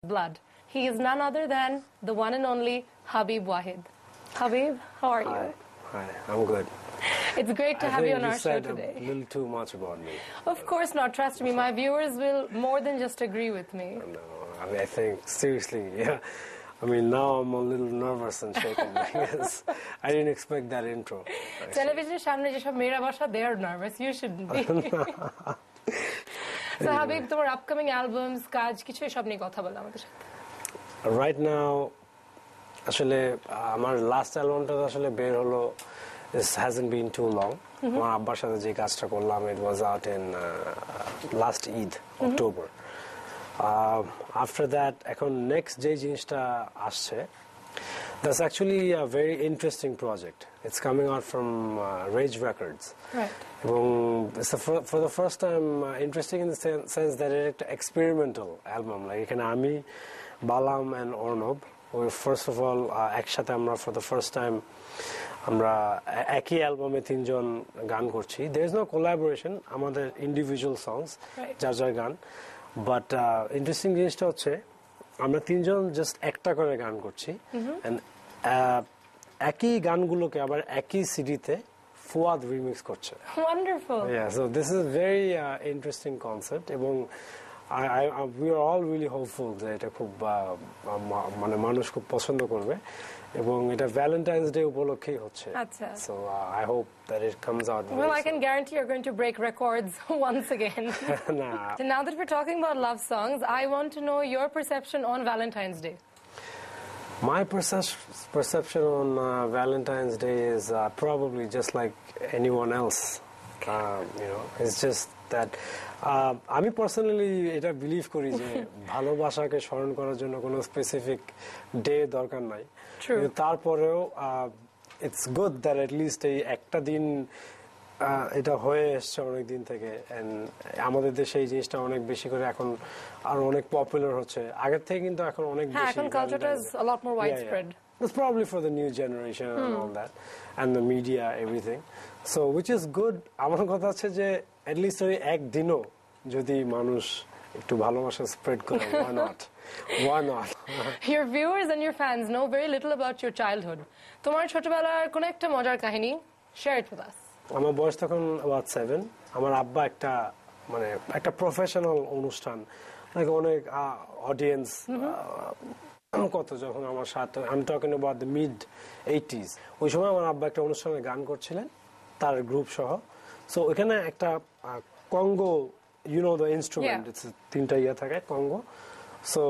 blood. He is none other than the one and only Habib Wahid. Habib, how are you? Hi, I'm good. It's great to have you on our show said today. a little too much about me. Of course not. Trust me, my viewers will more than just agree with me. No, I think, seriously, yeah. I mean, now I'm a little nervous and shaken because I didn't expect that intro. Television সামনে যেসব মেয়েরা বসা, they are nervous. You shouldn't be. So Habib, তোমার upcoming albums, কাজ কিছু এসব নিয়ে কথা বলো আমাদের সাথে. Right now, আসলে আমার last albumটা আসলে বের হলো. This hasn't been too long. আমার আব্বার সাথে যে কাজটা করলাম, it was out in last Eid, October. After that, এখন next যে জিনিসটা আসছে, that's actually a very interesting project. It's coming out from Rage Records. Right. এবং it's for the first time interesting in the sense that it's an experimental album. Like এখানে আমি, Balam and Ornob, we first of all একসাথে আমরা for the first time আমরা একই অ্যালবামে তিনজন গান করছি. There is no collaboration, আমাদের individual songs, যার যার গান. But interesting জিনিসটা হচ্ছে আমরা তিনজন জাস্ট একটা করে গান করছি and একই গানগুলোকে আবার একই সিডিতে ফুয়াদ রিমিক্স করছে. Wonderful. Yeah, so this is very interesting concept এবং we are all really hopeful যে এটা খুব মানে মানুষ খুব পছন্দ করবে এবং এটা ভ্যালেন্টাইন্স ডে উপলক্ষেই হচ্ছে. আচ্ছা. So I hope that it comes out. Well, I can guarantee you're going to break records once again. Nah. So now that we're talking about love songs, I want to know your perception on Valentine's Day. My perception on Valentine's Day is probably just like anyone else. It's just that আমি personally এটা believe করি যে ভালোবাসাকে স্মরণ করার জন্য কোনো specific day দরকার নাই. কিন্তু তারপরেও it's good that at least এই একটা দিন এটা হয়ে এসছে অনেক দিন থেকে এন্ড আমাদের দেশে এই জিনিসটা অনেক বেশি করে এখন আর অনেক পপুলার হচ্ছে. আগের থেকে কিন্তু এখন অনেক বেশি. এখন কালচারটা is a lot more widespread. It's probably for the new generation and all that and the media, everything. So which is good. আমার কথা আছে যে at least ওই একদিনও যদি মানুষ একটু ভালোবাসা স্প্রেড করে, why not? Why not? Your viewers and your fans know very little about your childhood. তোমার ছোটবেলার কোন একটা মজার কাহিনী, share it with us. আমার বয়স তখন about 7. আমার আব্বা একটা প্রফেশনাল অনুষ্ঠান, like অনেক অডিয়েন্স কত যখন আমার সাথে, I'm talking about the mid-80s, ওই সময় আমার আব্বা একটা অনুষ্ঠানে গান করছিলেন তার গ্রুপ সহ. সো ওখানে একটা Congo, you know the instrument, it's তিনটা থাকে কঙ্গো. সো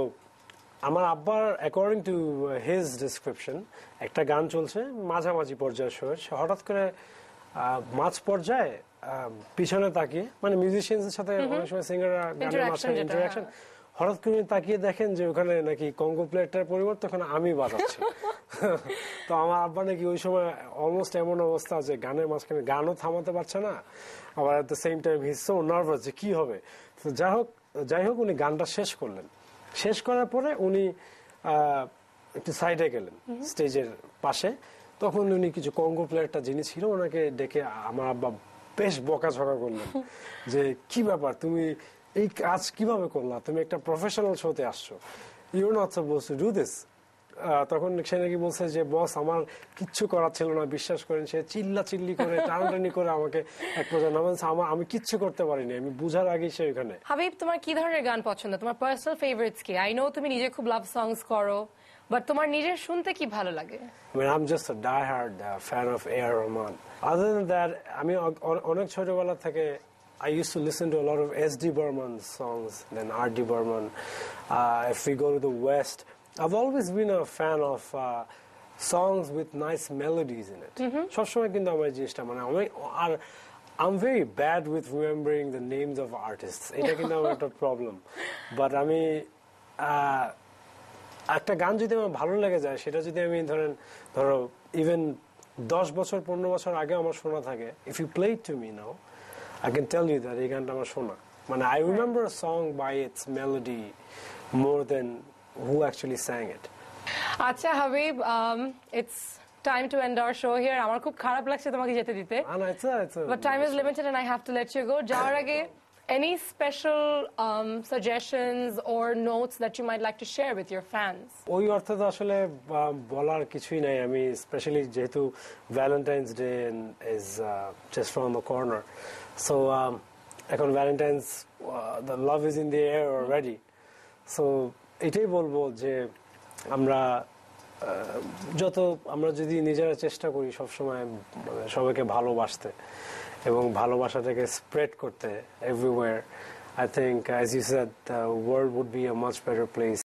আমার আব্বার according to his description একটা গান চলছে মাঝামাঝি পর্যায়ে, হঠাৎ করে মাঝ পর্যায়ে পিছনে তাকিয়ে, মানে মিউজিশিয়ানদের সাথে অনেক সময় সিঙ্গাররা গানের মাঝখানে ইন্টারাকশন, হঠাৎ করে তাকিয়ে দেখেন যে ওখানে নাকি কঙ্গো প্লেটটার পরিবর্তে ওখানে আমি বাজাচ্ছি. তো আমার আব্বা নাকি ওই সময় অলমোস্ট এমন অবস্থা যে গানের মাঝখানে গানও থামাতে পারছে না, আবার at the same time he is so nervous যে কি হবে. তো যাই হোক উনি গানটা শেষ করলেন. শেষ করার পরে উনি একটু সাইডে গেলেন স্টেজের পাশে. তখন উনি কিছু কঙ্গো প্লেয়ারটা যিনি ছিল ওনাকে ডেকে আমার আব্বা বেশ বকাঝকা করলেন যে কি ব্যাপার, তুমি এই কাজ কিভাবে করলা, তুমি একটা প্রফেশনাল শোতে আসছো, you are not supposed to do this. তখন সে নাকি বলছে যে বস আমার কিচ্ছু করার ছিল না, বিশ্বাস করেন. সে চিল্লি করে টানাটানি করে আমাকে এক পর্যায়ে নামাচ্ছে, আমি কিচ্ছু করতে পারিনি, আমি বুঝার আগেই সে ওখানে. হাবিব, তোমার কি ধরনের গান পছন্দ, তোমার পার্সোনাল ফেভারিটস কি? আই নো তুমি নিজে খুব লাভ সংস করো, বাট তোমার নিজের শুনতে কি ভালো লাগে? I mean, I'm just a die-hard fan of A.R. Rahman. Other than that, আমি অনেক ছোটবেলা থেকে I used to listen to a lot of S.D. Burman songs, then R.D. Burman. If we go to the West, I've always been a fan of songs with nice melodies in it. সবসময় কিন্তু আমার জিনিসটা আর I'm very bad with remembering the names of artists. এটা কিন্তু আমার একটা problem. But আমি একটা গান যদি আমার ভালো লেগে যায়, সেটা যদি আমি ধরো ইভেন 10 বছর 15 বছর আগে আমার শোনা থাকে, if you play it to me now, I can tell you that এই গানটা আমার শোনা, মানে I remember a song by its melody more than who actually sang it. আচ্ছা Habib, it's time to end our show here. আমার খুব খারাপ লাগছে তোমাকে যেতে দিতে, but time is limited and I have to let you go. যাওয়ার আগে Any special suggestions or notes that you might like to share with your fans? ওই অর্থে তো আসলে বলার কিছুই নাই। আমি স্পেশালি যেহেতু Valentine's day is just from the corner, so এখন Valentine's the love is in the air already. So এটাই বলবো যে আমরা আমরা যদি নিজেরা চেষ্টা করি সবসময় সবাইকে ভালোবাসতে এবং ভালোবাসাটাকে স্প্রেড করতে everywhere, I think, as you said, the world would be a much better place.